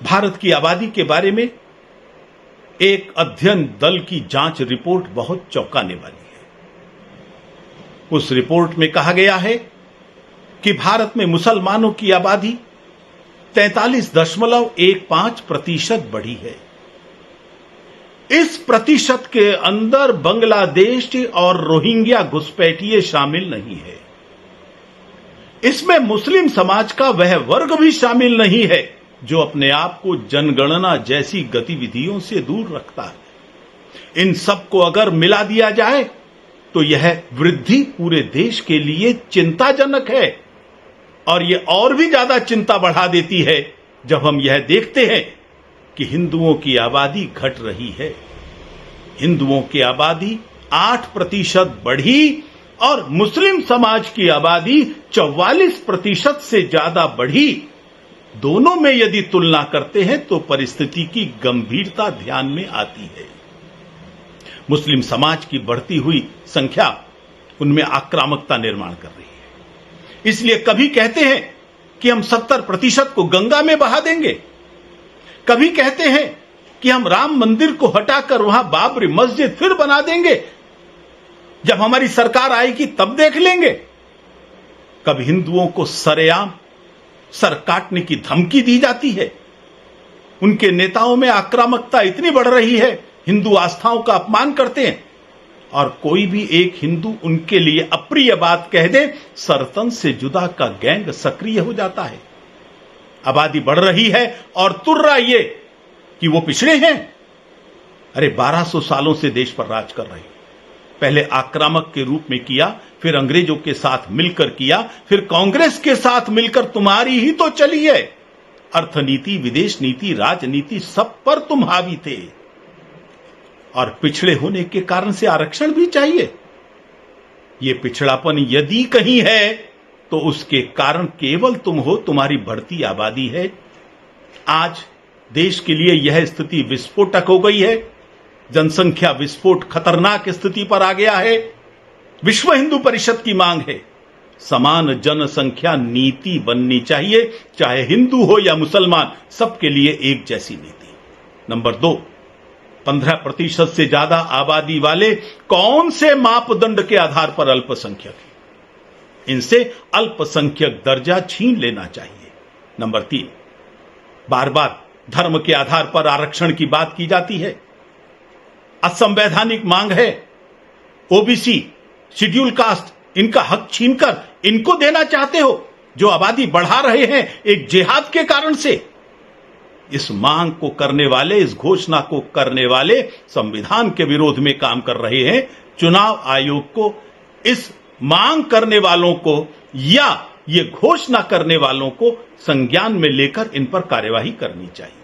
भारत की आबादी के बारे में एक अध्ययन दल की जांच रिपोर्ट बहुत चौंकाने वाली है। उस रिपोर्ट में कहा गया है कि भारत में मुसलमानों की आबादी 43.15% बढ़ी है। इस प्रतिशत के अंदर बांग्लादेश और रोहिंग्या घुसपैठिए शामिल नहीं है। इसमें मुस्लिम समाज का वह वर्ग भी शामिल नहीं है जो अपने आप को जनगणना जैसी गतिविधियों से दूर रखता है। इन सबको अगर मिला दिया जाए तो यह वृद्धि पूरे देश के लिए चिंताजनक है, और यह और भी ज्यादा चिंता बढ़ा देती है जब हम यह देखते हैं कि हिंदुओं की आबादी घट रही है। हिंदुओं की आबादी 8% बढ़ी और मुस्लिम समाज की आबादी 44% से ज्यादा बढ़ी। दोनों में यदि तुलना करते हैं तो परिस्थिति की गंभीरता ध्यान में आती है। मुस्लिम समाज की बढ़ती हुई संख्या उनमें आक्रामकता निर्माण कर रही है। इसलिए कभी कहते हैं कि हम 70% को गंगा में बहा देंगे, कभी कहते हैं कि हम राम मंदिर को हटाकर वहां बाबरी मस्जिद फिर बना देंगे, जब हमारी सरकार आएगी तब देख लेंगे। कभी हिंदुओं को सरेआम सर काटने की धमकी दी जाती है। उनके नेताओं में आक्रामकता इतनी बढ़ रही है, हिंदू आस्थाओं का अपमान करते हैं, और कोई भी एक हिंदू उनके लिए अप्रिय बात कह दे, सरतन से जुदा का गैंग सक्रिय हो जाता है। आबादी बढ़ रही है और तुर्रा ये कि वो पिछड़े हैं। अरे 1200 सालों से देश पर राज कर रहे हैं। पहले आक्रामक के रूप में किया, फिर अंग्रेजों के साथ मिलकर किया, फिर कांग्रेस के साथ मिलकर तुम्हारी ही तो चली है। अर्थनीति, विदेश नीति, राजनीति, सब पर तुम हावी थे, और पिछड़े होने के कारण से आरक्षण भी चाहिए। यह पिछड़ापन यदि कहीं है तो उसके कारण केवल तुम हो, तुम्हारी बढ़ती आबादी है। आज देश के लिए यह स्थिति विस्फोटक हो गई है। जनसंख्या विस्फोट खतरनाक स्थिति पर आ गया है। विश्व हिंदू परिषद की मांग है, समान जनसंख्या नीति बननी चाहिए, चाहे हिंदू हो या मुसलमान, सबके लिए एक जैसी नीति। नंबर 2, 15% से ज्यादा आबादी वाले कौन से मापदंड के आधार पर अल्पसंख्यक हैं? इनसे अल्पसंख्यक दर्जा छीन लेना चाहिए। नंबर 3, बार बार धर्म के आधार पर आरक्षण की बात की जाती है। असंवैधानिक मांग है। ओबीसी, शेड्यूल कास्ट, इनका हक छीनकर इनको देना चाहते हो, जो आबादी बढ़ा रहे हैं एक जिहाद के कारण से। इस मांग को करने वाले, इस घोषणा को करने वाले संविधान के विरोध में काम कर रहे हैं। चुनाव आयोग को इस मांग करने वालों को या ये घोषणा करने वालों को संज्ञान में लेकर इन पर कार्यवाही करनी चाहिए।